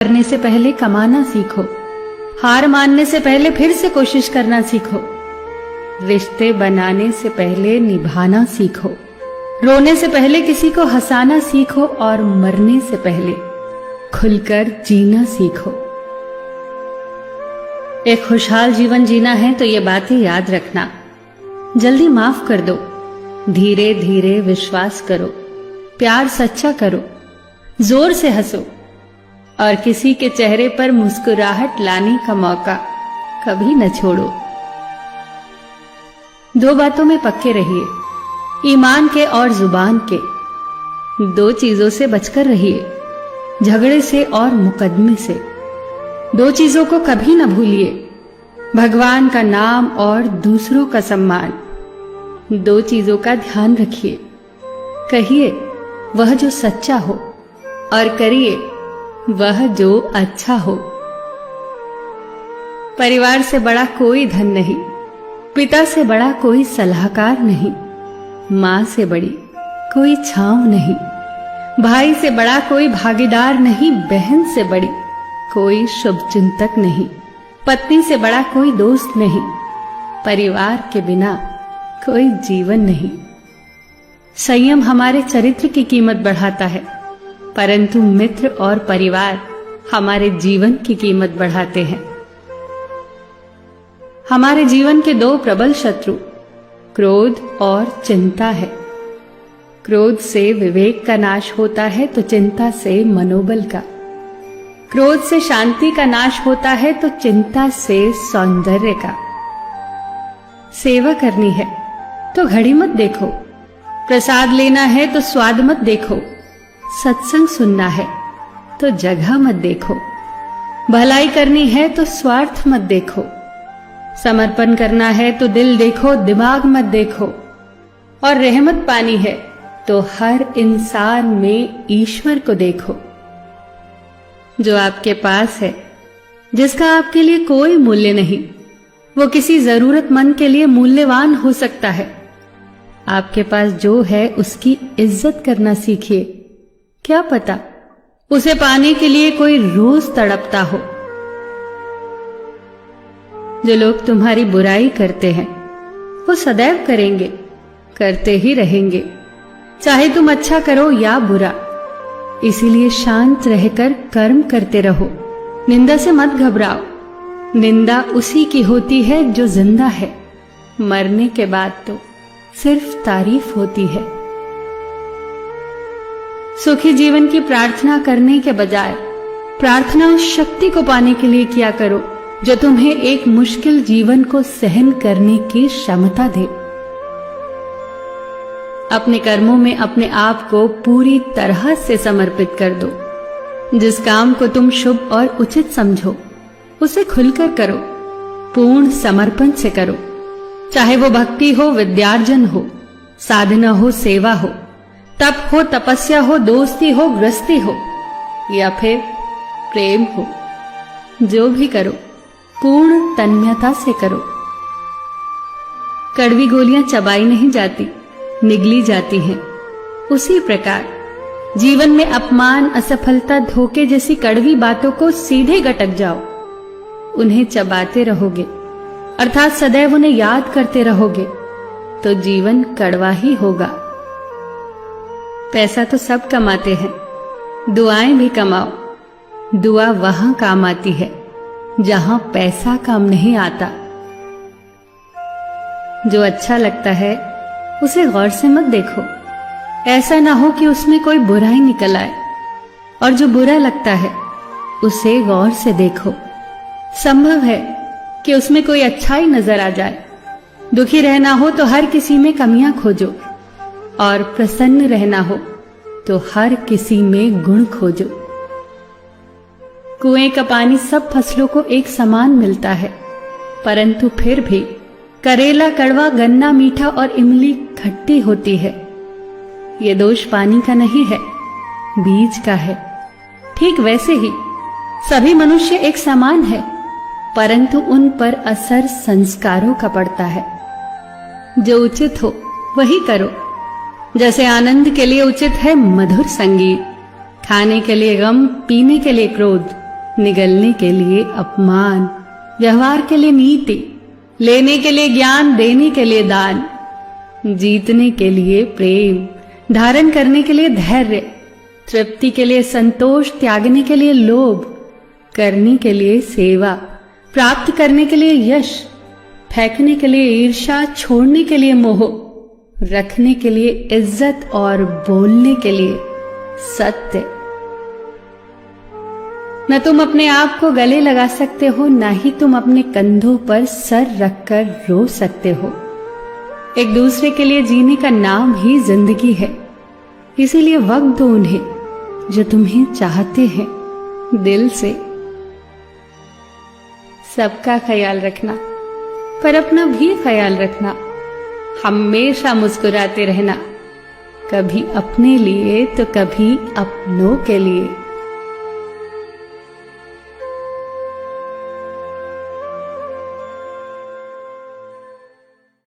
करने से पहले कमाना सीखो। हार मानने से पहले फिर से कोशिश करना सीखो। रिश्ते बनाने से पहले निभाना सीखो। रोने से पहले किसी को हंसाना सीखो और मरने से पहले खुलकर जीना सीखो। एक खुशहाल जीवन जीना है तो ये बातें याद रखना। जल्दी माफ कर दो, धीरे धीरे विश्वास करो, प्यार सच्चा करो, जोर से हंसो और किसी के चेहरे पर मुस्कुराहट लाने का मौका कभी न छोड़ो। दो बातों में पक्के रहिए, ईमान के और जुबान के। दो चीजों से बचकर रहिए, झगड़े से और मुकदमे से। दो चीजों को कभी न भूलिए, भगवान का नाम और दूसरों का सम्मान। दो चीजों का ध्यान रखिए, कहिए वह जो सच्चा हो और करिए वह जो अच्छा हो। परिवार से बड़ा कोई धन नहीं, पिता से बड़ा कोई सलाहकार नहीं, मां से बड़ी कोई छांव नहीं, भाई से बड़ा कोई भागीदार नहीं, बहन से बड़ी कोई शुभचिंतक नहीं, पत्नी से बड़ा कोई दोस्त नहीं, परिवार के बिना कोई जीवन नहीं। संयम हमारे चरित्र की कीमत बढ़ाता है, परंतु मित्र और परिवार हमारे जीवन की कीमत बढ़ाते हैं। हमारे जीवन के दो प्रबल शत्रु क्रोध और चिंता है। क्रोध से विवेक का नाश होता है तो चिंता से मनोबल का। क्रोध से शांति का नाश होता है तो चिंता से सौंदर्य का। सेवा करनी है तो घड़ी मत देखो, प्रसाद लेना है तो स्वाद मत देखो, सत्संग सुनना है तो जगह मत देखो, भलाई करनी है तो स्वार्थ मत देखो, समर्पण करना है तो दिल देखो, दिमाग मत देखो, और रहमत पानी है तो हर इंसान में ईश्वर को देखो। जो आपके पास है, जिसका आपके लिए कोई मूल्य नहीं, वो किसी जरूरतमंद के लिए मूल्यवान हो सकता है। आपके पास जो है उसकी इज्जत करना सीखिए। क्या पता उसे पाने के लिए कोई रोज तड़पता हो। जो लोग तुम्हारी बुराई करते हैं वो सदैव करेंगे, करते ही रहेंगे, चाहे तुम अच्छा करो या बुरा। इसीलिए शांत रहकर कर्म करते रहो, निंदा से मत घबराओ। निंदा उसी की होती है जो जिंदा है, मरने के बाद तो सिर्फ तारीफ होती है। सुखी जीवन की प्रार्थना करने के बजाय प्रार्थना उस शक्ति को पाने के लिए किया करो जो तुम्हें एक मुश्किल जीवन को सहन करने की क्षमता दे। अपने कर्मों में अपने आप को पूरी तरह से समर्पित कर दो। जिस काम को तुम शुभ और उचित समझो उसे खुलकर करो, पूर्ण समर्पण से करो। चाहे वो भक्ति हो, विद्यार्जन हो, साधना हो, सेवा हो, तप हो, तपस्या हो, दोस्ती हो, गृहस्थी हो या फिर प्रेम हो, जो भी करो पूर्ण तन्मयता से करो। कड़वी गोलियां चबाई नहीं जाती, निगली जाती हैं। उसी प्रकार जीवन में अपमान, असफलता, धोखे जैसी कड़वी बातों को सीधे गटक जाओ। उन्हें चबाते रहोगे, अर्थात सदैव उन्हें याद करते रहोगे, तो जीवन कड़वा ही होगा। पैसा तो सब कमाते हैं, दुआएं भी कमाओ। दुआ वहां काम आती है जहां पैसा काम नहीं आता। जो अच्छा लगता है उसे गौर से मत देखो, ऐसा ना हो कि उसमें कोई बुराई निकल आए, और जो बुरा लगता है उसे गौर से देखो। संभव है कि उसमें कोई अच्छाई नजर आ जाए। दुखी रहना हो तो हर किसी में कमियां खोजो, और प्रसन्न रहना हो तो हर किसी में गुण खोजो। कुएं का पानी सब फसलों को एक समान मिलता है, परंतु फिर भी करेला कड़वा, गन्ना मीठा और इमली खट्टी होती है। ये दोष पानी का नहीं है, बीज का है। ठीक वैसे ही सभी मनुष्य एक समान है, परंतु उन पर असर संस्कारों का पड़ता है। जो उचित हो वही करो। जैसे आनंद के लिए उचित है मधुर संगीत, खाने के लिए गम, पीने के लिए क्रोध, निगलने के लिए अपमान, व्यवहार के लिए नीति, लेने के लिए ज्ञान, देने के लिए दान, जीतने के लिए प्रेम, धारण करने के लिए धैर्य, तृप्ति के लिए संतोष, त्यागने के लिए लोभ, करने के लिए सेवा, प्राप्त करने के लिए यश, फेंकने के लिए ईर्ष्या, छोड़ने के लिए मोह, रखने के लिए इज्जत और बोलने के लिए सत्य। न तुम अपने आप को गले लगा सकते हो, न ही तुम अपने कंधों पर सर रखकर रो सकते हो। एक दूसरे के लिए जीने का नाम ही जिंदगी है। इसीलिए वक्त दो उन्हें जो तुम्हें चाहते हैं दिल से। सबका ख्याल रखना, पर अपना भी ख्याल रखना। हमेशा मुस्कुराते रहना, कभी अपने लिए तो कभी अपनों के लिए।